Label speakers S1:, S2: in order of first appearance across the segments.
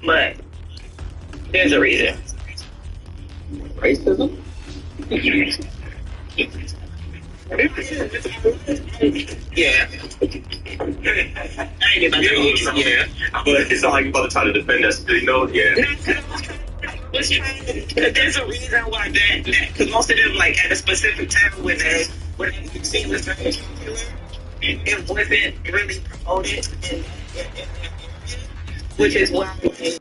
S1: but there's a reason.
S2: Racism?
S1: Yeah. I ain't about to yeah.
S3: But it's not like you're about to try to defend us, you know? Yeah.
S1: Was trying to, because there's a reason why that, because most of them, like, at a specific time when the scene was very popular, it wasn't really promoted, which is why, like,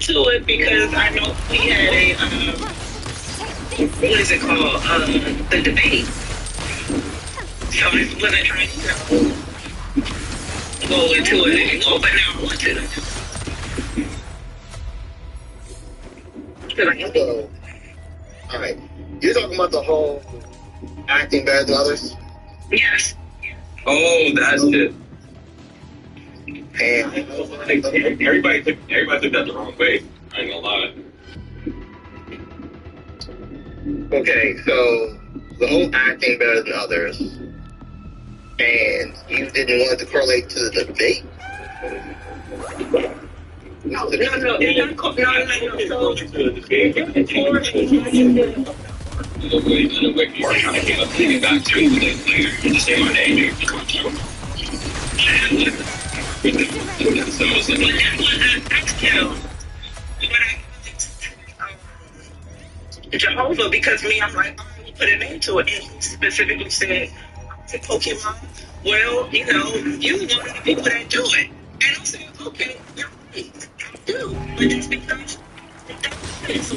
S1: to it because I know we had a what is it called? The debate. So I wasn't trying to go into it anymore, but now I want to.
S2: So, alright. You're talking about the whole acting better than others?
S1: Yes.
S3: Oh, that's it.
S2: And
S3: Everybody took that the wrong way. I ain't gonna lie.
S2: okay, so the whole acting better than others, and you didn't want it to correlate to the debate?
S1: No, it's not Jehovah, because me, I'm like, I'm gonna put a name to it, and he specifically said to Pokemon, well, you know, you one of the people that do it. And I said, okay, you're right, I do, but that's because that's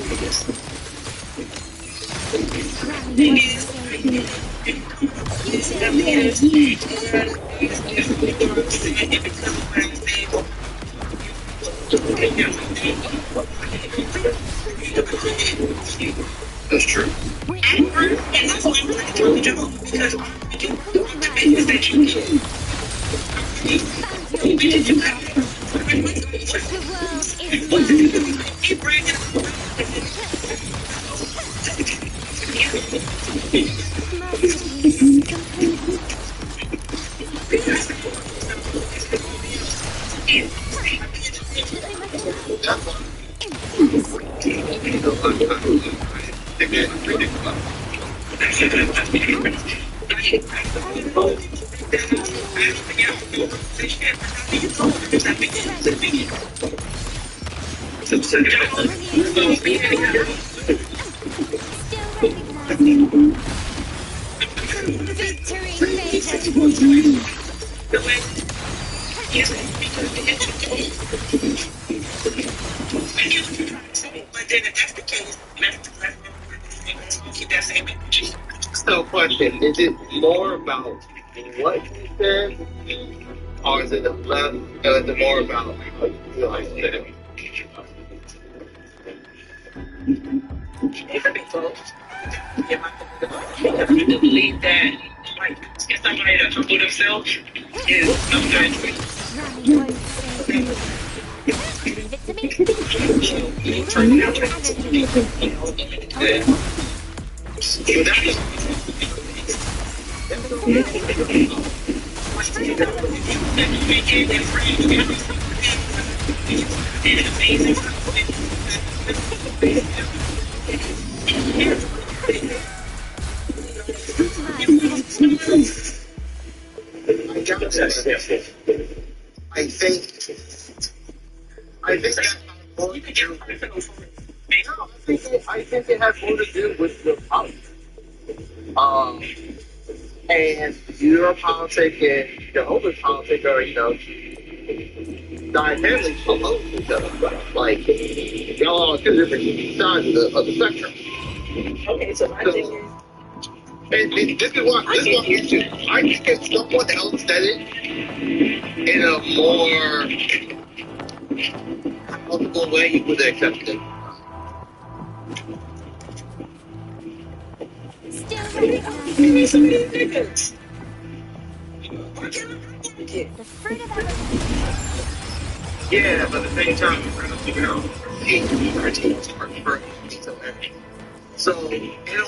S2: That's true.
S1: and that's why I'm like, totally joke, because all we do the business that you do.
S2: So, question, is it more about what you said, or is it less, or is it more about how you feel like you said it?
S1: It could be both. Because I do believe that, like, if somebody that humble themselves is a good
S2: I think that's
S1: you can get personal for it.
S2: I think it has more to do with your politics. Um, and your politic and Jehovah's politic are, diametrically opposed to each other. Like, y'all are on two different sides of the spectrum.
S1: Okay, so my thing is,
S2: And this is what I'm into. I think if someone else said it in a more palatable way, you would accept it.
S1: give me some of these niggas. Why can't I like it?
S2: Yeah, but at the same time, you're trying to figure out so, in a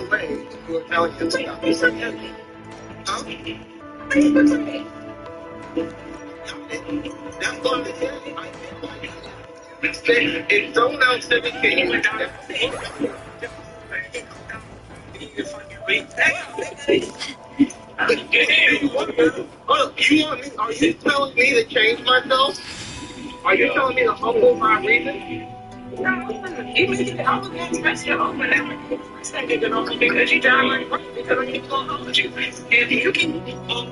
S2: way, you were telling him to stop. You said, huh? That's what I'm saying. If someone else said it, can you would not you want me? Are you telling me to change myself? Are you telling me to humble my reason?
S1: No, you make it all against myself, but now I say it only because you die like right, because I keep going on with you. And you keep on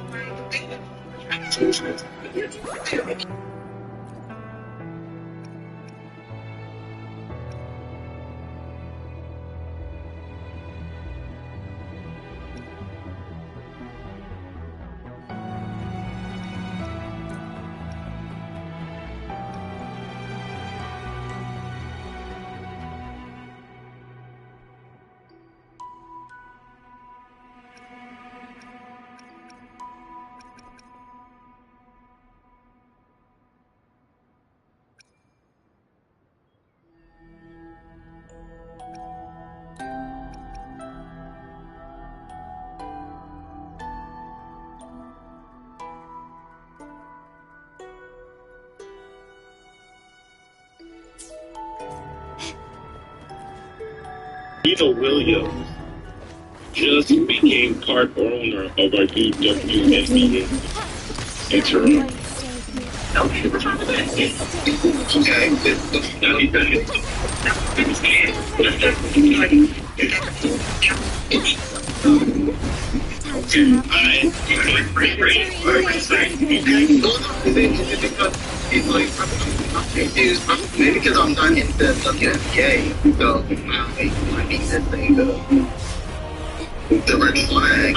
S3: Nina Williams just became part owner of our WWE interim.
S1: okay, we're trying to do it.
S3: Now he's done it.
S2: It's like, I'm confused. Maybe because I'm not into WNBA, so I need this thing to the red flag.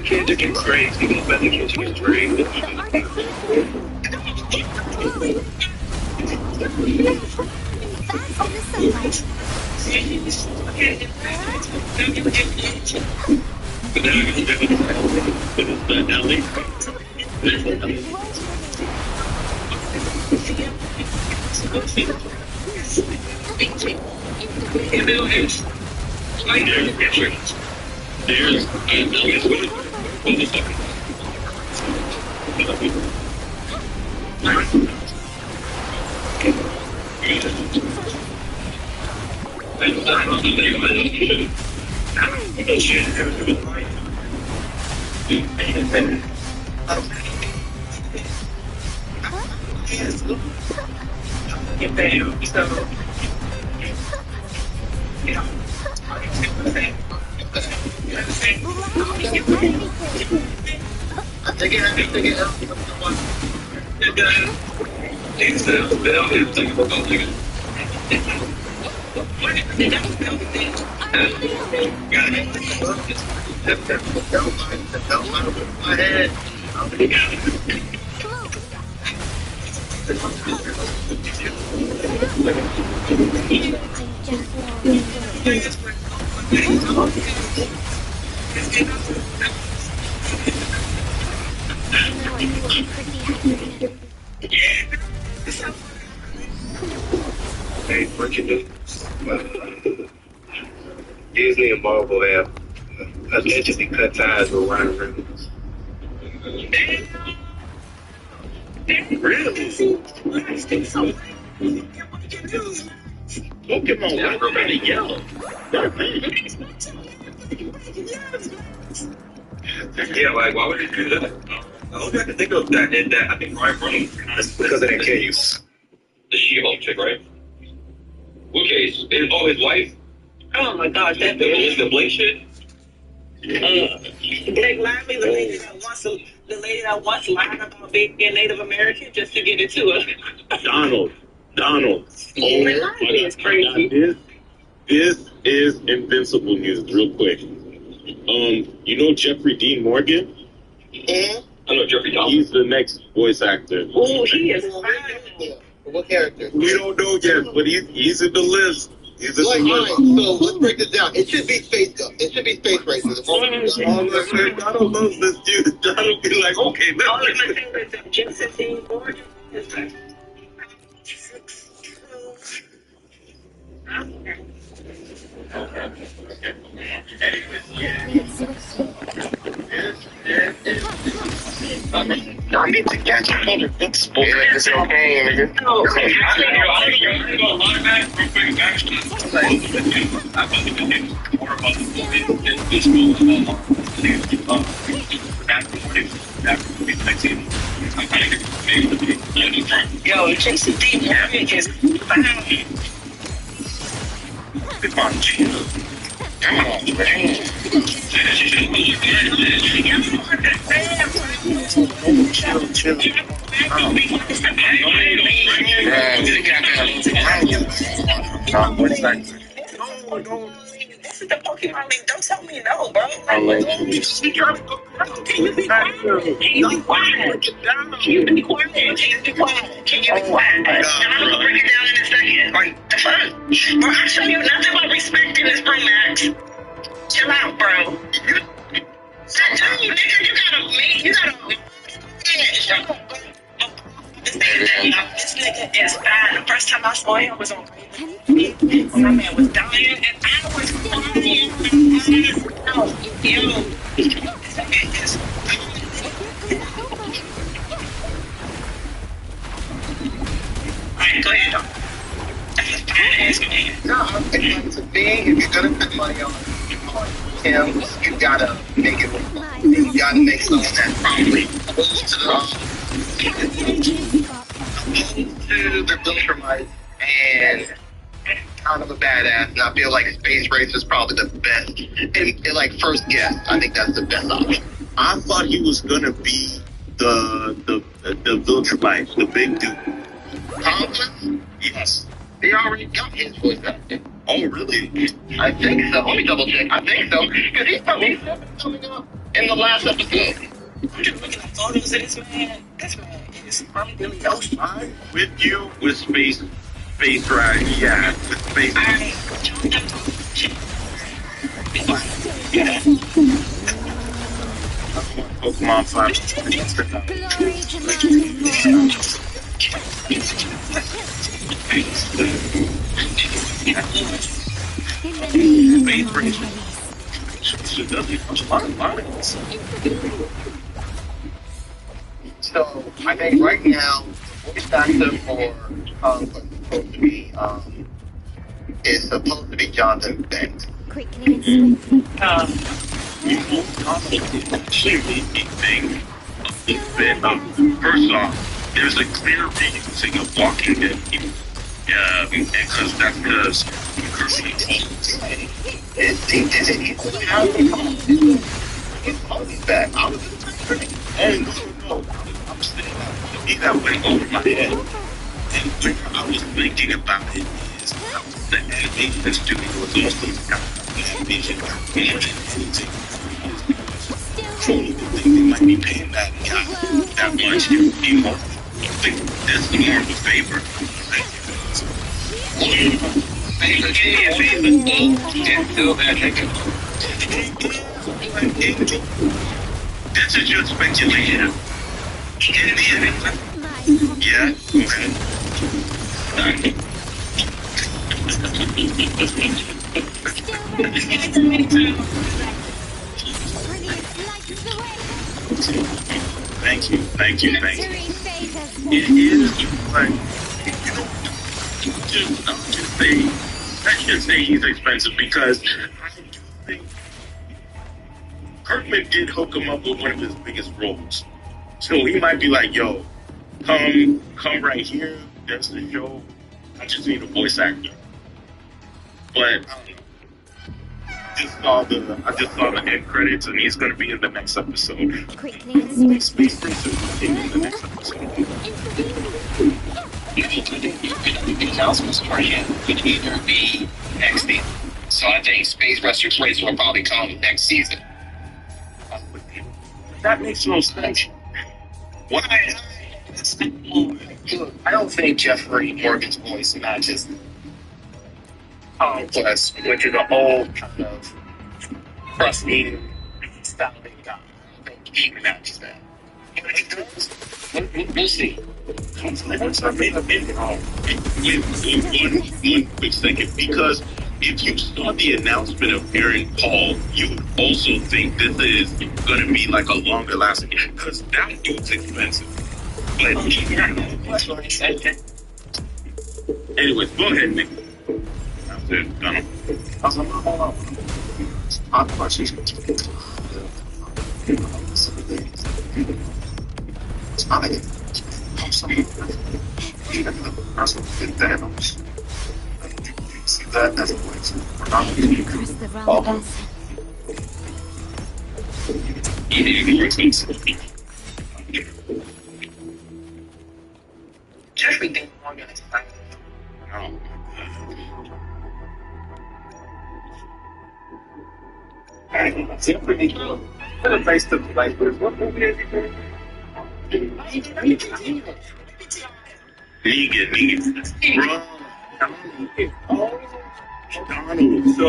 S3: Kids are getting crazy. People bet the kids are getting crazy. But now you're going to do it. Now leave. There's Disney and Marvel have allegedly cut ties with Ryan Reynolds. Really? Pokemon, why everybody yellow? Yeah, like, why would they do that? I don't have to think of that. And that I think Ryan Reynolds. That's because of that case. The She-Hulk chick, right? What case? His wife?
S1: Oh my gosh, that
S3: The
S1: bitch.
S3: Elizabeth Blake shit?
S1: Blake Lively, the lady that once lied about being Native American just to get into it.
S4: Donald.
S1: Blake Lively is crazy.
S4: This is invincible news, real quick. You know Jeffrey Dean Morgan?
S2: Mm-hmm.
S3: I know Jeffrey Dahmer.
S4: He's the next voice actor.
S1: Oh, he is fine.
S2: What character?
S4: We don't know yet, but he's in the list. He's in
S2: Like,
S4: the
S2: all
S4: list.
S2: right, so let's break this down. It should be space gun. It should be space races.
S4: Donald loves this dude. Donald be like, okay,
S1: All of my
S4: let's
S1: favorites are Jensen Dean Morgan. Is like 6'2".
S2: I need to catch another big sport. Yeah, it's okay, nigga.
S1: No, yo, Jason D. Morgan is fine.
S4: Come on, chill.
S2: Come on, man.
S4: Chill.
S1: This is the Pokemon League. Don't tell me no, bro.
S4: I'll let you.
S1: Can you be quiet? Can you be quiet? Can you be quiet? Can you be quiet? Can you be quiet? And I'm gonna break it down in a second. Like, the fuck? Bro, I show you nothing but respect in this room, Max. Chill out, bro. I do, nigga. You gotta. Yeah, shut up, bro. This nigga is fine. The first time I saw him was on Green. My man was dying, and I was crying. Yo, alright, go ahead,
S2: No, I'm thinking to me, if you're gonna put money on him, you gotta make it work. You gotta make something that probably goes to the Viltrumite and kind of a badass. And I feel like Space Race is probably the best. And like first guess, I think that's the best option.
S4: I thought he was gonna be the Viltrumite, the big dude.
S2: Conklin?
S4: Yes.
S2: They already got his voice acting.
S4: Oh, really?
S2: I think so. Let me double check. I think so. Because he's coming up in the last episode.
S1: I'm just looking at photos of this man. This man is really awesome.
S4: I'm with you with Space Ride. Yeah, with Space. Pokemon 5.
S5: Glory to
S4: Space Race. She does a lot of lines.
S2: So I think right now, voice actor for is supposed to be Jonathan Banks.
S5: quickly and swiftly.
S4: You know, actually anything it's been first off, there's a clear reusing of Walking Dead people. Yeah, because that's because Kirby
S2: He's back. I was
S4: no, I'm saying that to me that went over my head. And when I was thinking about it is the animation studio was also animation more than anything. I don't even think they might be paying that guy that much to be more. I think that's more of a favor. This is just speculation. Yeah, okay. Thank you. It is like, you know, I'll just say, let's just say he's expensive because I do think Kirkman did hook him up with one of his biggest roles. So he might be like, yo, come right here. That's the show. I just need a voice actor. But I don't know. I just saw the end credits, and he's going to be in the next episode.
S5: Quickly and swiftly.
S4: Space Racer will be in the next episode.
S2: The announcements for him could either be next season. So I think Space Racer will probably come next season.
S4: That makes no sense. Why?
S2: Look, I don't think Jeffrey Morgan's voice matches Tom Quest, which is an old kind of crusty sounding guy. I don't think he matches that. But he does. We'll see.
S4: One quick second, because if you saw the announcement of Aaron Paul, you would also think this is going to be like a longer lasting, because that dude's expensive. But anyways, go ahead, Nick. That's it, done.
S5: Press the wrong button.
S2: Jeffrey Dean Morgan is fine.
S3: Jeffrey, put a face to the face. What movie is he doing?
S4: Negan. Bro.
S3: Donald. So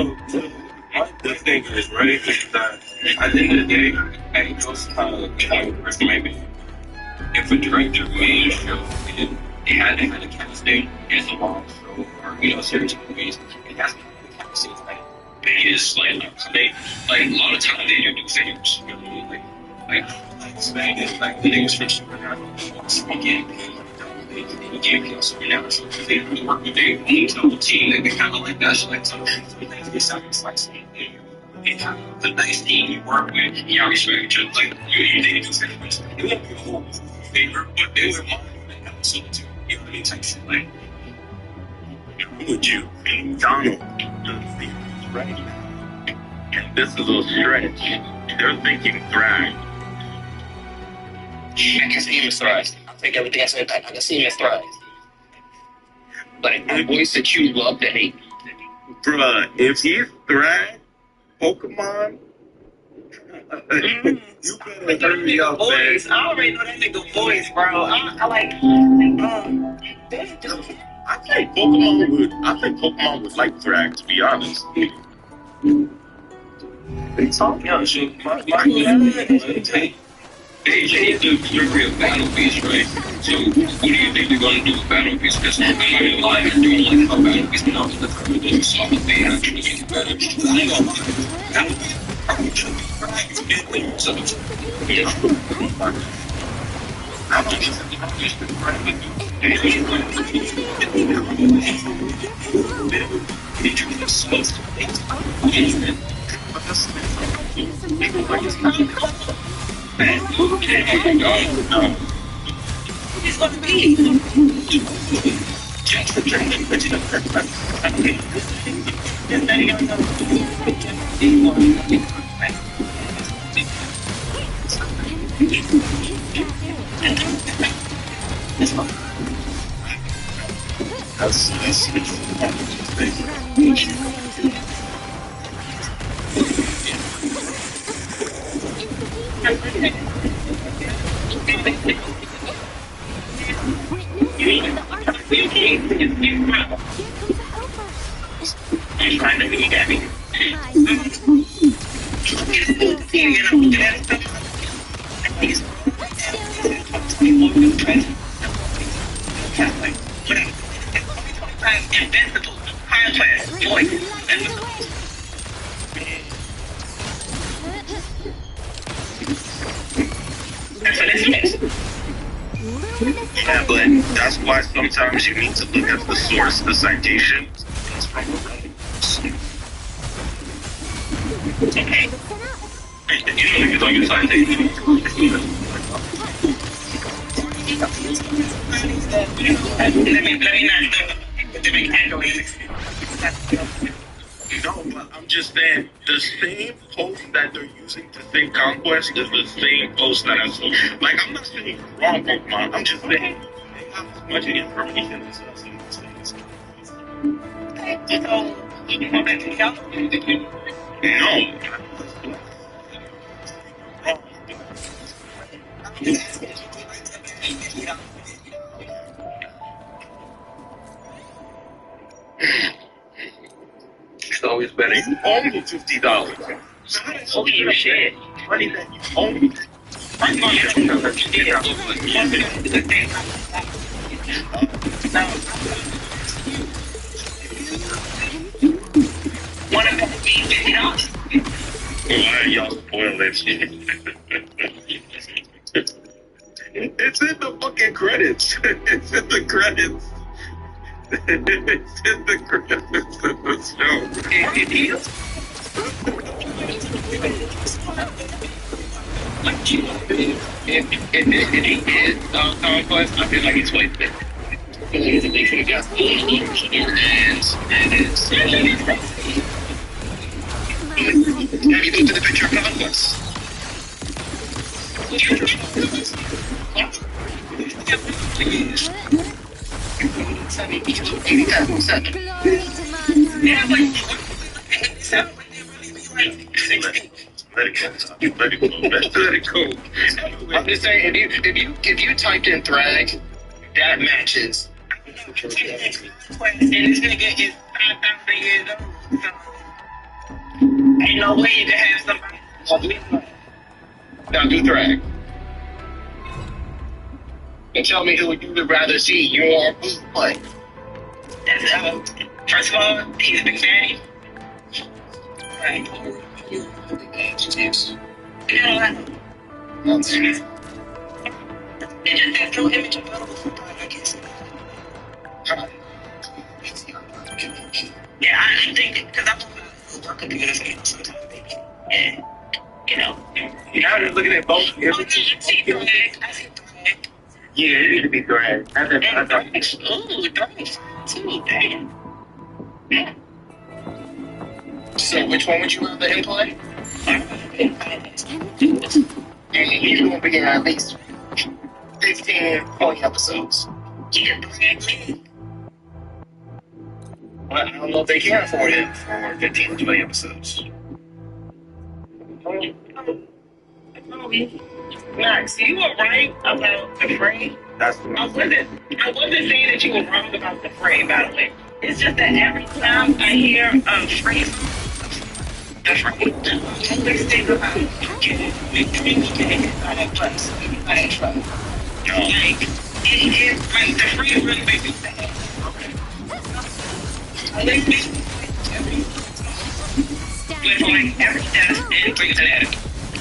S3: the thing is, right, is that at the end of the day, and it goes maybe if a director made a show and they had to kind of casting as a long show or certain movies, it has to be the casting like biggest like a lot of times they do things really like Spain like the niggas from Supernatural speaking. He gave me Supernatural because they really work with their own total team. They kind of like that shit. Like sometimes it sounds like something they have the nice team you work with. Y'all respect each other. Like you they do things. It won't be a whole favorite, but they would mind an episode too. You know what I mean? Type shit like.
S4: Would you be Donald does things right? And this is a stretch. They're thinking Thrive.
S2: I can see him as Thrive. I think everything I said back. I can see him as Thrive. Like a voice that you love to hate.
S4: Bruh, if he's Thrive, Pokemon, you better hurry up, man.
S1: I already know that nigga voice, bro. I like.
S4: I think Pokemon would like Thrag, to be honest.
S3: Yeah, shit. They do delivery of Battle Beast, right? So, what do you think they're going to do with Battle Beast? Because I'm not going to lie, they're doing like how Battle Beast now is the current thing, so they actually get better. I ain't gonna lie. Battle Beast probably should be right. So, yeah. I don't think it's just been right with you.
S1: It's gonna be. Invincible, high class, voice, and that's what it is.
S4: Yeah, but that's why sometimes you need to look at the source, the citation. It's from the
S1: Okay.
S3: You don't use citation.
S1: Let me not the big accolades.
S4: No, but I'm just saying the same post that they're using to say Conquest is the same post that I saw. Like, I'm not saying you're wrong, Pokemon. I'm just saying they have as much information as us in these things.
S1: So, you want that to help?
S4: No.
S3: It's always better.
S4: You owe me $50.
S1: Oh, you shit.
S4: Money that you owe me.
S1: I'm going to do what you did. Now, one of them would be $50.
S4: Why are y'all spoiling it? It's in the fucking credits. It's in the credits. It's in the credits of the show.
S1: It is. If he did Conquest, I feel like it's wasted. I feel like they should have got and it's
S2: Have you looked at the picture of Conquest?
S1: yeah, but
S4: Let it go. Let it go. Let it go.
S2: I'm just saying, if you typed in Thrag, that matches.
S1: and this nigga is 5,000 years old. So ain't no way you can have somebody.
S2: Now do Thrag. And tell me who you would rather see, your play.
S1: That's, first of all, he's a big fan. Right.
S2: Nonsense.
S1: They just have no image available for God, I guess. Yeah, I think because I'm on computer screen sometimes, maybe. And, you know.
S3: Now they're looking at both.
S1: I see Thrag.
S3: Yeah, it need to be Thrag.
S1: Ooh, Thrag too, damn. Yeah.
S2: So which one would you rather him play? And he's going to be in at least 15, 20 episodes.
S1: Yeah, Thrag me.
S2: Well, I don't know if they can afford him for 15 to 20 episodes.
S1: Max, you were right about the Fray.
S3: That's
S1: I wasn't saying that you were wrong about the Fray, by the way. It's just that every time I hear a Fray, the Fray, I always think about getting plus. Like, it is, like, the Fray really makes me sad. Like, every death and brings an attic.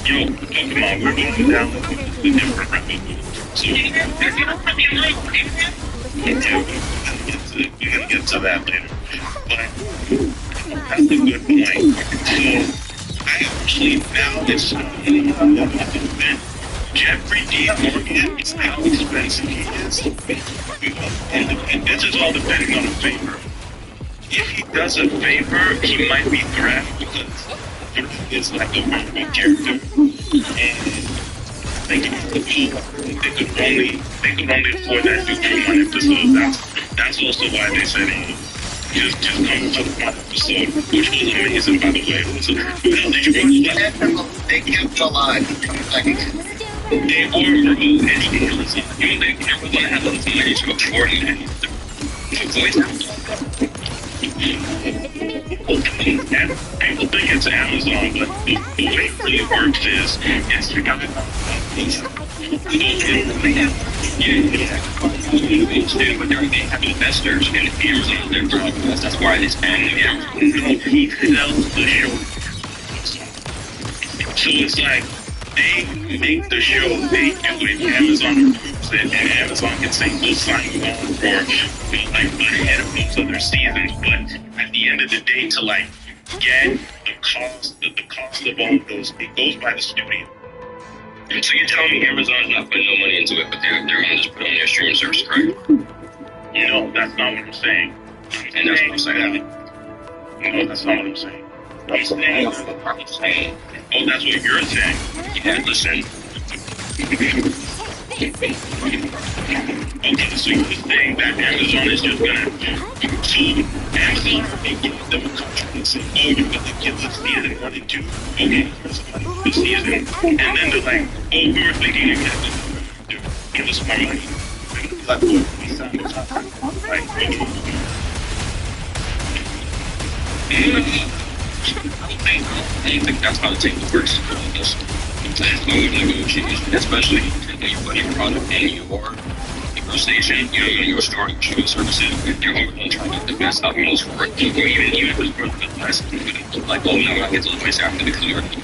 S4: Yo, Pokemon, we're going down a different route. So, we're gonna get to that later. But that's a good point. So, I actually now decided that Jeffrey D. Morgan is how expensive he is. And this is all depending on the favor. If he does a favor, he might be thrashed because is like a really good character, and they could only afford that dude for one episode. That's also why they said just come for the one episode, which was amazing, by the way. So, did you watch that?
S2: They kept him alive.
S4: They or remove any Amazon. You know they never want to have those money to afford it. People think it's Amazon, but the way it really works is it's because but they have investors and Amazon. That's why they spend Amazon. He sells the show. So it's like they make the show, they do it, Amazon approves it, and Amazon can say we'll sign you on for like ahead of those other seasons. But at the end of the day, to like get the cost of all of those, it goes by the studio.
S3: And so you're telling me Amazon's not putting no money into it, but they're gonna just put it on their streaming service, correct?
S4: No, that's not what I'm saying.
S3: And that's what I'm saying.
S4: No, that's not what I'm saying. I'm saying, oh, that's what you're saying. Yeah, listen. Okay, so you're saying that Amazon is just gonna, so Amazon may give them a contract and say, oh, you're gonna give us season 1 and 2. Okay, here's the money for the season. And then they're like, oh, we were thinking again, give us more money. Like, what? We signed the contract. Like, okay.
S3: I don't think that's how the table works. There's no negotiation, especially when you put your product in your station, your store, your streaming services, you're always going to try to get the best utmost for it. Even if it's worth the less, like, oh, no, I get to the place after because we already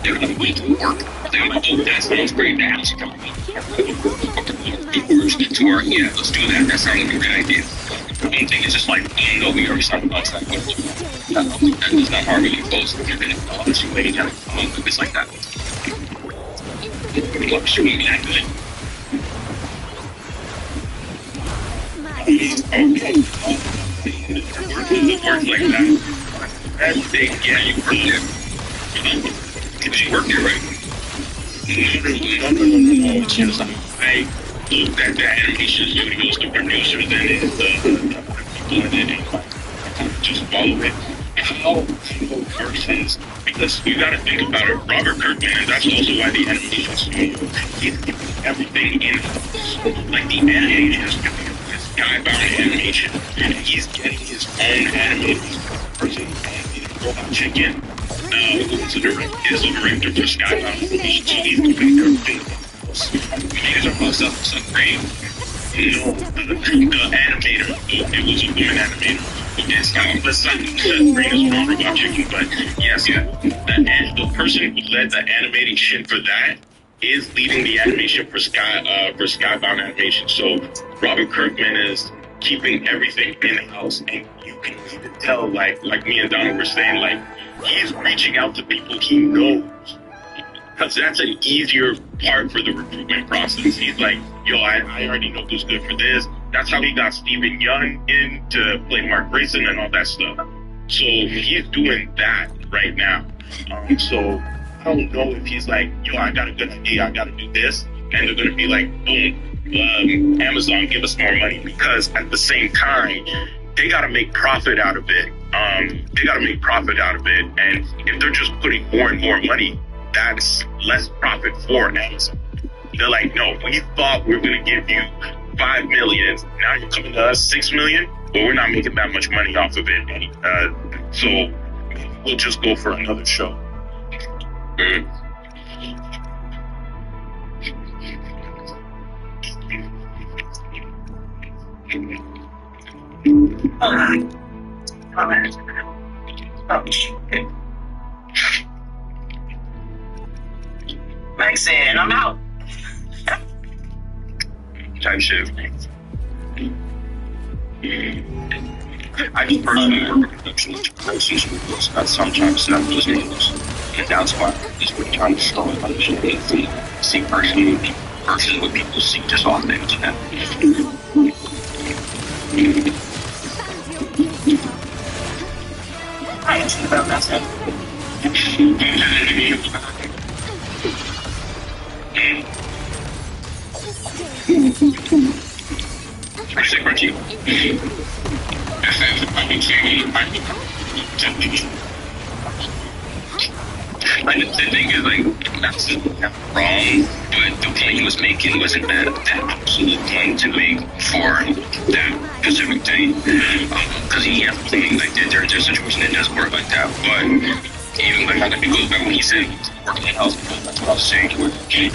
S3: they're going to wait to work. They're like, oh, that sounds great. That house coming to where, yeah, let's do that. That sounds like a good idea. One thing is just like, oh, no, we already signed a contract with you. That is not harmony close. You're going to let you wait and it's like that. Like, shouldn't be that good.
S4: Okay. It works like that. As they get you work there. Because you work there, right? No. It's just like, I looked at the animation studios, the producers, and the people in it, and just follow it. How it works is, because you gotta think about it, Robert Kirkman, and that's also why the animation studio is everything in-house. Like, the animation is doing this guy-bound animation, and he's getting his own animated person, and he's Robot Chicken. Is the director for Skybound Animation, so he's doing everything. Niggas are about stuff great. You know, the animator, it was a woman animator. It's let's not bring us wrong about Chicken, but yes, the person who led the animation for that is leading the animation for Skybound Animation. So Robert Kirkman is keeping everything in-house, and you can even tell, like me and Donald were saying, like, he's reaching out to people he knows. Because that's an easier part for the recruitment process. He's like, yo, I already know who's good for this. That's how he got Steven Yeun in to play Mark Grayson and all that stuff. So he's doing that right now. So I don't know if he's like, yo, I got a good idea, I got to do this. And they're going to be like, boom, Amazon, give us more money. Because at the same time, they got to make profit out of it. And if they're just putting more and more money, that's less profit for Amazon. They're like, no, we thought we were going to give you $5 million. Now you're coming to us $6 million, but we're not making that much money off of it. So we'll just go for another show.
S1: Max said, I'm out.
S3: Type shit. I just personally work with production studios at sometimes set those names. And that's why is we're trying to show and understand from see personally versus what people see just off the internet.
S1: I asked you about that.
S3: Actually, Crunchy. Like, the thing is, like, that's wrong, but the point he was making wasn't that absolute point to make for that specific thing. Because he has to think, like, there's a situation that does work like that, but even like, it goes back when he said he was working in house, that's what I was saying, he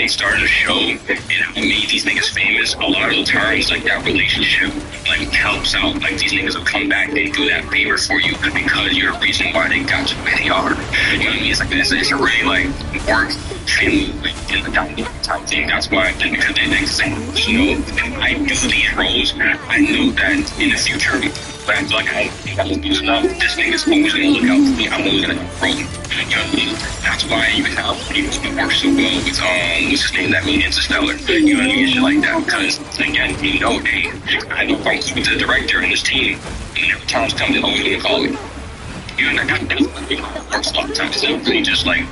S3: started a show, and it made these niggas famous. A lot of the times, like, that relationship, like, helps out. Like, these niggas will come back, they do that favor for you because you're the reason why they got to where they are. You know what I mean? It's like, it's a really, like, work family in the down type thing. That's why, because they say, you know, I do these roles, I know that in the future, but I feel like I got to use enough. This nigga's always gonna look out for me. I'm always gonna grow. You know what I mean? That's why you can have people who work so well with what's his name, that mean Interstellar. You know what I mean? Shit like that. Because again, you know, hey, I know if I'm with the director and his team, whenever times come, they're always gonna call me. You know, that's works a lot of times. It's not really just like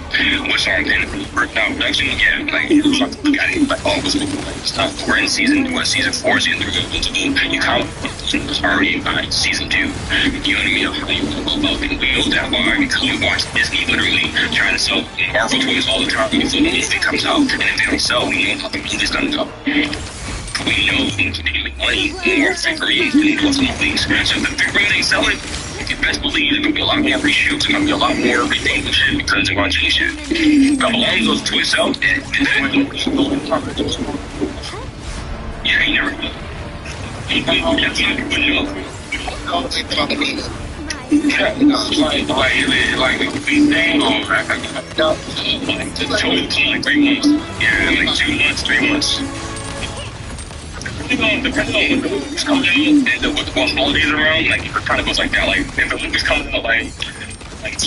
S3: what's on the end of the first now production. Yeah, like got it. Like what's like it's not. We're in season 4, season 3 into the you kind of was already by season 2. You know what I mean? Of how you want to go about things. We know that why because we watch Disney literally trying to sell Marvel toys all the time before the movie comes out, and if they don't sell, we know how the movie's gonna go. We know they can make money more figurines than what's in the movies. So if the figurines ain't selling, you best believe there's gonna be a lot more reshoots, there's gonna be a lot more everything and shit because they're gonna change shit. But as long as those toys sell, yeah, you never know. You know. Like we saying, like the toys come like 3 months. Yeah, like 2 months, 3 months. Depending on what the movie's coming out and what holidays around, like it kind of goes like that. Like if the movie's coming out like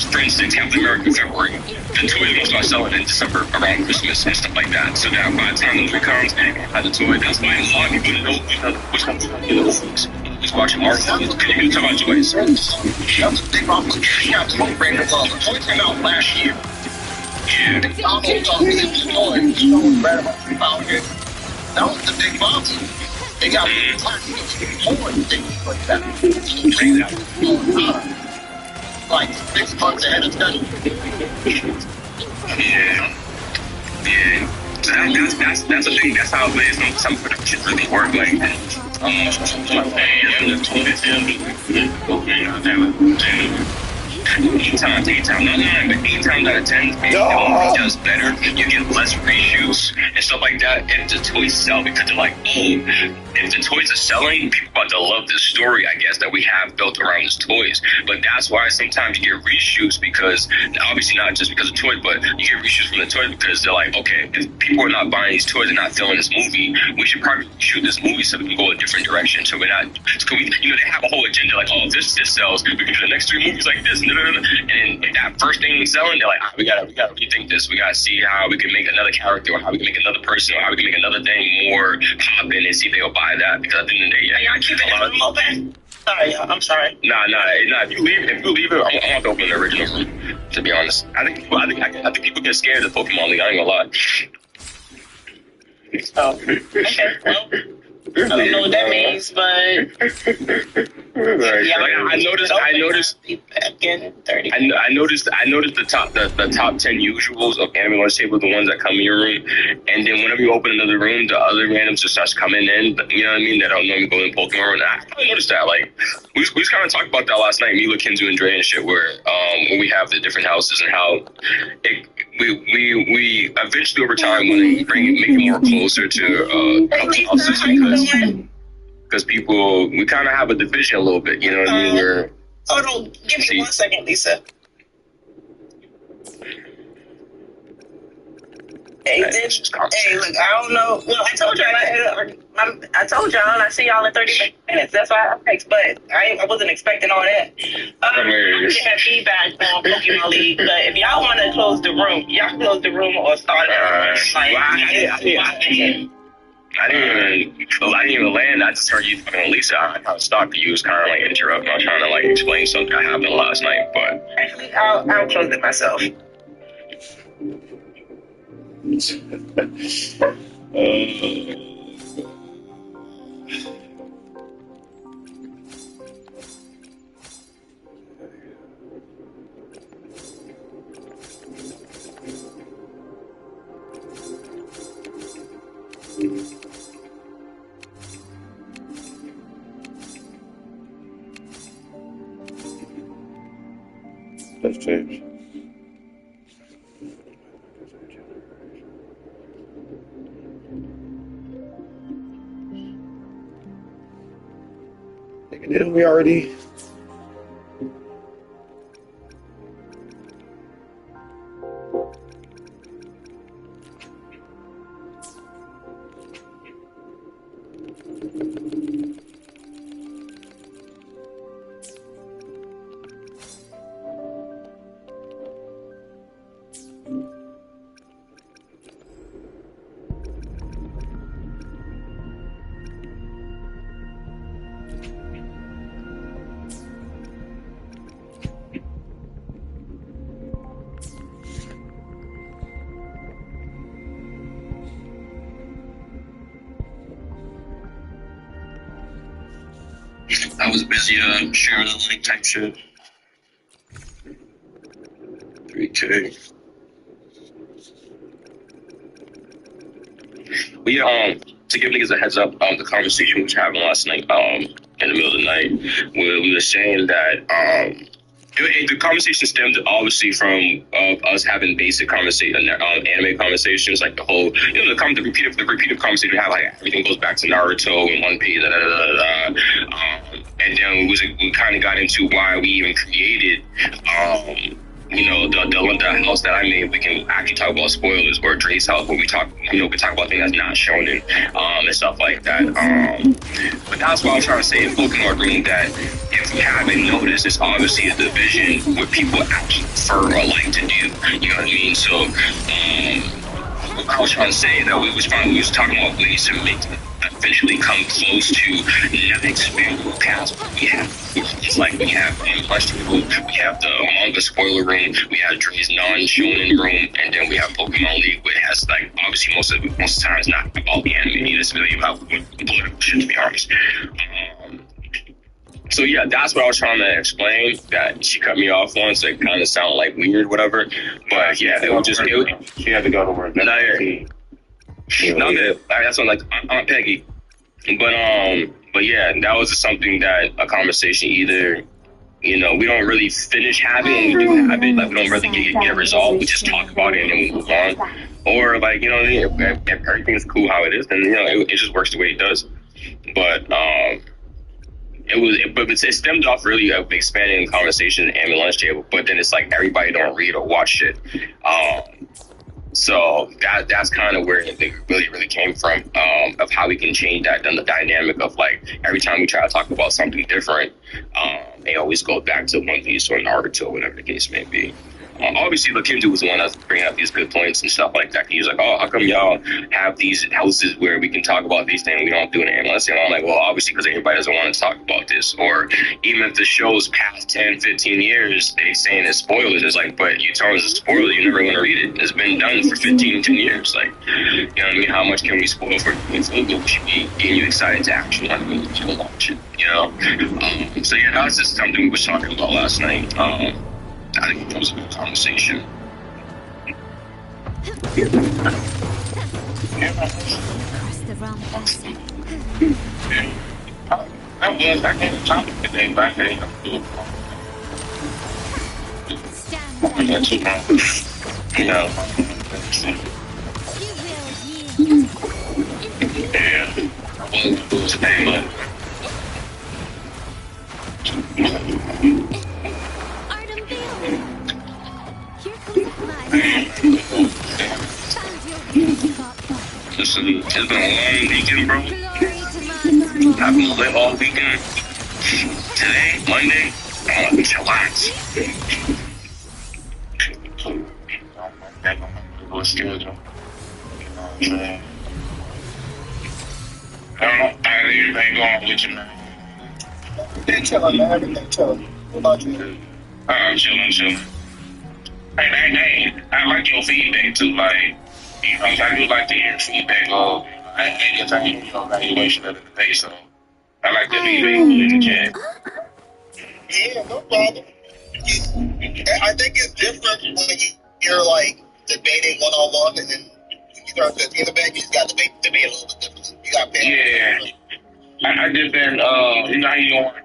S3: for instance, Captain America in February, the toys will start selling in December around Christmas and stuff like that. So that by the time the movie comes, and has a toy, that's why a lot of people know which one's going to be the movies. Just watching Marvel, and you talk about toys. That's a big problem. Yeah, the toy brand as well. The toys came out last year. Yeah. That was the big problem. They got more things like that. Like 6 months ahead of schedule. Yeah. So that's a thing. That's how it is. Some productions really work like that. Anytime, not 9, but 8 times out of 10, maybe the movie does better. You get less reshoots and stuff like that. If the toys sell, because they're like, oh, if the toys are selling, people about to love this story, I guess, that we have built around these toys. But that's why sometimes you get reshoots because, obviously not just because of toys, but you get reshoots from the toys because they're like, okay, if people are not buying these toys and not filming this movie, we should probably shoot this movie so we can go a different direction. So we're not, they have a whole agenda like, oh, this sells, we can do the next 3 movies like this, and then if that first thing is selling, they're like, we gotta rethink this. We gotta see how we can make another character, or how we can make another person, or how we can make another thing more pop in and see if they'll buy that. Because at the end of the day,
S1: y'all keeping the room open? Sorry, I'm sorry.
S3: Nah. If you leave it, I'm gonna open the original room. To be honest, I think people get scared of Pokemon League. I ain't gonna lie.
S1: Oh, okay. Well, I don't know what that means, but
S3: I noticed. I noticed the top 10 usuals of anime on table, the ones that come in your room, and then whenever you open another room, the other randoms just starts coming in. You know what I mean? That don't normally go in Pokemon. I noticed that. Like we kind of talked about that last night. Me, Kenzu, and Dre and shit. Where when we have the different houses and how we eventually over time want to make it more closer to houses because people, we kind of have a division a little bit, you know what I mean?
S1: Hold on, give me 1 second, Lisa. Hey, look, I don't know. Well, I told y'all I see y'all in 30 minutes. That's why I text, but I wasn't expecting all that. I didn't have feedback on Pokemon League, but if y'all want to close the room, y'all can close the room or start it.
S3: I didn't even land. I just heard you talking to Lisa. I kind of stopped you. It was kind of like interrupting. I was trying to like explain something that happened last night, but
S1: actually, I'll close it myself.
S4: That's changed. Didn't we already?
S3: I was busy sharing the link type shit. 3K. But yeah, to give niggas a heads up, the conversation we was having last night, in the middle of the night, where we were saying that, the conversation stemmed obviously from us having basic conversation, anime conversations, like the whole, the repeated conversation we have, like everything goes back to Naruto and One Piece, and then we kind of got into why we even created, the house that I made. We can actually talk about spoilers, or Dre's house, where we talk about things that's not shown in, and stuff like that. But that's what I was trying to say in Pokemon Green, that if you haven't noticed, it's obviously a division what people actually prefer or like to do. You know what I mean? So, I was trying to say that we was talking about ways to make eventually come close to not expanding past what we have. It's like we have we have the manga spoiler room, we have Dre's non-shonen room, and then we have Pokemon League, which has, like, obviously most of the time it's not about the anime, it's really about political shit, to be honest. So yeah, that's what I was trying to explain. That she cut me off once. It kind of sounded like weird, whatever. But yeah, it was just.
S4: She had to go to work.
S3: No, that's on, like, Aunt Peggy. But yeah, that was just something that a conversation either, we don't really finish having, we do have it, like, we don't really get it resolved. We just talk about it and then we move on. Or, like, if everything's cool how it is, then it just works the way it does. But it stemmed off really of expanding the conversation in the lunch table, but then it's like everybody don't read or watch shit. So that's kind of where it really came from, of how we can change that, then the dynamic of, like, every time we try to talk about something different, they always go back to One Piece or Naruto, whatever the case may be. Obviously, Lakindu was the one that's bringing up these good points and stuff like that. He was like, "Oh, how come y'all have these houses where we can talk about these things? We don't do it in MLS." And I'm like, "Well, obviously, because everybody doesn't want to talk about this." Or even if the show's past 10, 15 years, they saying it's spoilers. It's like, but you tell us it's a spoiler, you never want to read it. It's been done for 15, 10 years. Like, you know what I mean? How much can we spoil for it's legal? We should be getting you excited to actually want to watch it, So yeah, that was just something we was talking about last night. I think that was a good conversation.
S5: Across the wrong person.
S4: I can't talk today, but I can't do it.
S5: Stand
S4: I got too long.
S5: You will yield.
S4: Yeah. I wasn't doing today, but.
S5: Artem Vale. Here comes my found your spot.
S3: It's been a long weekend, bro.
S5: Glory to my
S3: I've been lit all weekend. Today, Monday, I'm gonna chillax.
S4: I ain't going with you, man.
S2: Everything chilling, man. Everything chilling. What about you?
S4: I'm chilling. Hey, I like your feedback too. Like, I do like to hear feedback. I guess I hear your evaluation of the debate, so I like that feedback in the chat.
S2: Yeah, no problem. I think it's different when you're, like, debating one-on-one, and then when you start to team debate, you just got to debate a little bit differently. You got to pay.
S4: I just been, how you don't want to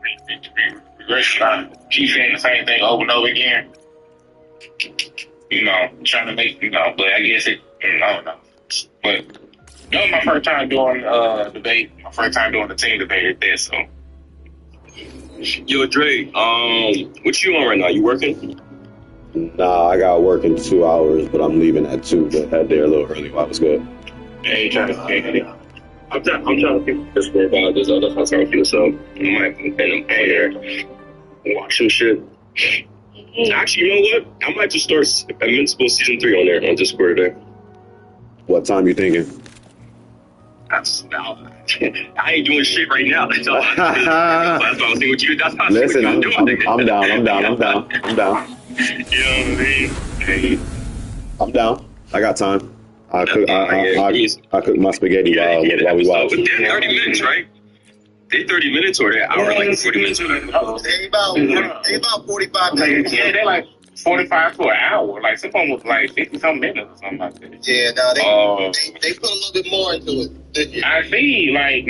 S4: keep saying the same thing over and over again. Trying to make, but I guess I don't know. But that was my first time doing debate, my first time doing the team debate at this, so.
S3: Yo, Dre, what you on right now? You working?
S6: Nah, I got work in 2 hours, but I'm leaving at 2, but got there a little early while it was good.
S4: Hey, trying to get it.
S3: I'm trying to think this way about this other house I feel, so I might end up there, watch some shit. Actually, you know what? I might just start Invincible Season 3 on there, on Discord today.
S6: What time you thinking?
S3: That's now. I ain't doing shit right now. That's all that's what I was thinking with you. That's how
S6: Listen, I'm
S3: doing.
S6: down.
S3: You know what I mean? Hey.
S6: I'm down. I got time. I cook my spaghetti while we watch.
S3: But they already mixed, right? They 30 minutes or they hour, like 40 minutes or whatever.
S4: They about 45 minutes.
S2: Yeah, they like 45 to an hour. Like some of them was like 50-some minutes or something like that.
S4: Yeah, no, they put a little bit more into it.
S2: I see, like,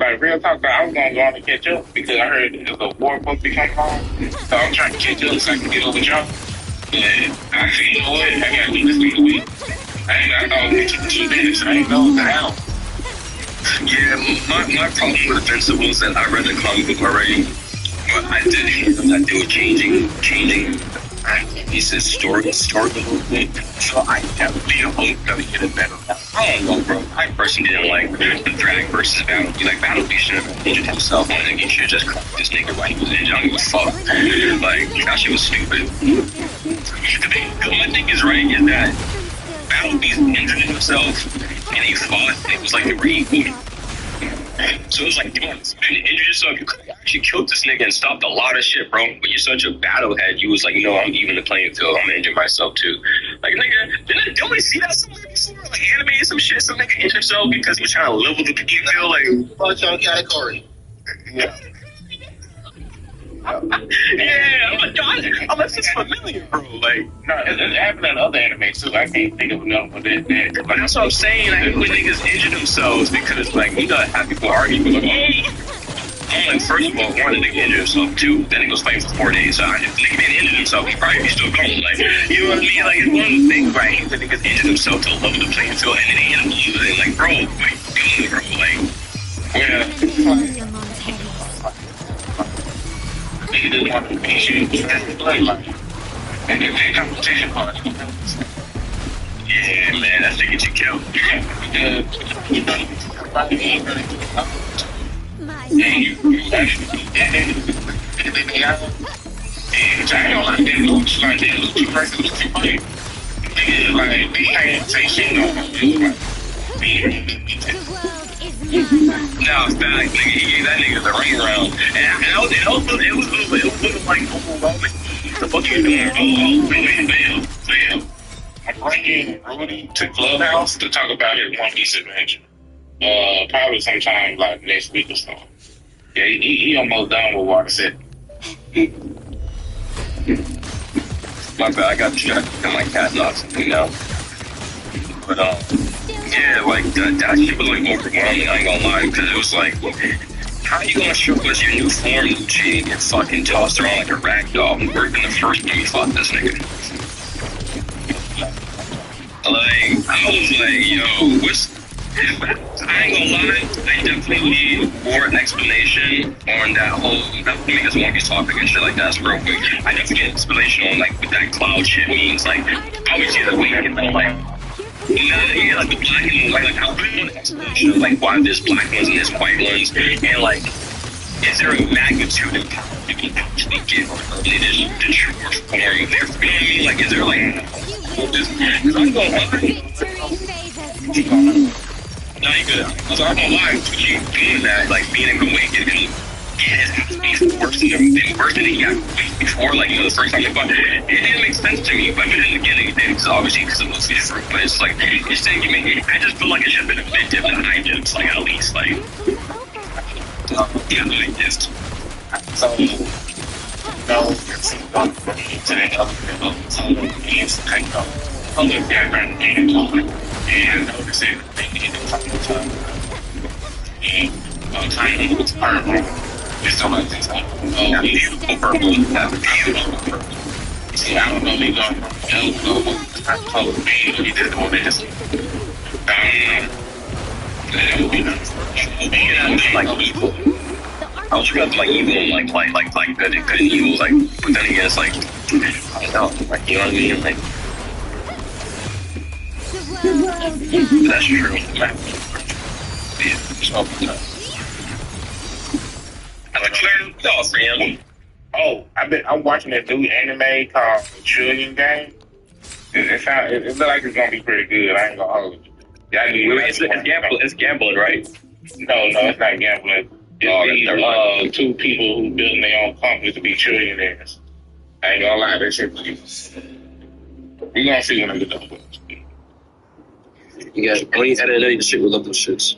S2: like real talk. I was gonna go on and catch up because I heard there's a war supposed to be coming on. So I'm trying to catch up so I can get over y'all. And I said, you know what? I gotta do this thing a week. I thought it took 2 minutes. I didn't know what the hell.
S3: Yeah, my problem with Invincible is that I read the comic book already, but I did hear that they were changing he says story a little bit, so I have to be hoped that we get a better. I don't know, bro. I personally didn't like the drag versus battle. Like battle beast should have injured himself, and then he should have just cracked this nigga while he was injured. I don't give a fuck. Like that shit was stupid. My thing is right is that battle beast injured himself, and he fought. And it was like they were equal. So it was like, damn, you injured yourself. You could have actually killed this nigga and stopped a lot of shit, bro. But you're such a battlehead. You was like, you know, I'm even the playing field. I'm injuring myself too. Like, nigga, don't we see that somewhere before? Like, animated some shit. Some nigga injured himself because he was trying to level the playing field. Like,
S4: Bunch of category.
S2: Yeah.
S3: yeah, I'm like, this is familiar, bro. Like,
S2: No, it happened in other anime too. I can't think of enough of that.
S3: but that's what I'm saying. Like, when niggas injure themselves because, like, you gotta have people argue, but like, I'm like, first of all, one, the nigga injured himself. Two, that nigga was fighting for 4 days. So if the nigga didn't injure himself, he probably be still going. Like, you know what I mean? Like, it's one of those things where I hate that niggas injure themselves to level the playing field, and then they end up losing. Like, bro, like, dude, bro, like,
S2: Yeah. Nigga didn't want to be shit. He had to play like. And then the competition part.
S3: yeah, man, that shit get you killed.
S2: You know, everybody ain't really good.
S5: My
S2: And you actually, and then they got, and I don't like that lose, like that lose two versus lose two fight. Nigga, like, they can't say shit on them. It was like,
S5: the world is mine.
S3: No, it's not. Nigga, he gave that nigga the ring around. And it was looking like overwhelming. What the fuck you doing?
S2: Bam. I'm bringing Rudy to Clubhouse to talk about his One Piece adventure. Probably sometime like next week or so. Yeah, he almost done with Water City.
S3: My bad, I got distracted. My cat knocked me now. But, yeah, like, that shit was, like, overwhelming, I ain't gonna lie, because it was like, how you gonna show us your new form, G, and get fucking tossed around like a rag doll and work in the first time you fought this nigga? Like, I was like, yo, what's... I ain't gonna lie, I definitely need more explanation on that whole, that niggas One Piece topic and shit like that, real quick. I definitely get explanation on, like, what that cloud shit means, like, obviously the way and like, yeah, like the black and like I really want an explanation of like why there's black ones and there's white ones, and like, is there a magnitude in power you can actually get, or it is the truer form there? You know what I mean? Like, is there like, because I'm gonna lie. No, you good. Because I'm gonna lie, to you being that, like being awakened and his ass being worse than he got before, like, you know, the first time they fought, it didn't make sense to me, but then again, it did, because obviously, because it was different, but it's like, it's saying, I just feel like it should have been a bit different than I just, like, at least, like, yeah, like this.
S2: So, no, it's one for me today. So, it's kind of other background and talking. And I noticed it, they need to talk to time. And time was purple. It's so much this time.
S3: Beautiful purple. Beautiful purple.
S2: See, I don't know, they go, I told me, he did all this. That would be nice.
S3: Yeah, like evil. I was trying to like evil and like good and evil, like, but then again, it's like, I don't know, like, you know what I mean? Like, that's true. Yeah, so, I like clear thoughts for him.
S2: Oh, I'm watching that new anime called Trillion Game. It looks like it's gonna be pretty good. I ain't gonna hold you. Yeah,
S3: It's gambling, right?
S2: No, it's not gambling. It's two people who building their own company to be trillionaires. I ain't gonna lie, that shit was. We gonna see when I get done with it.
S3: Yeah, I didn't know you shit with love those shits.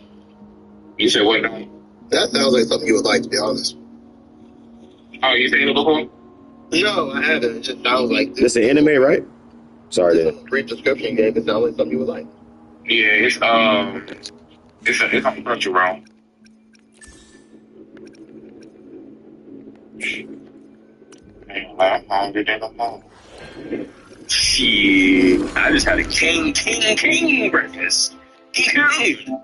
S2: You said what now? That sounds like something you would like, to be honest.
S3: Oh, you seen it before?
S2: No, I haven't. It just sounds like
S6: This an anime, right? Sorry,
S2: Just
S6: then.
S2: from the brief description you gave, it sounds like something you would like.
S3: Yeah, it's on Crunchyroll. Man, I'm hungry than a mother. Shit, I just had a king breakfast. King.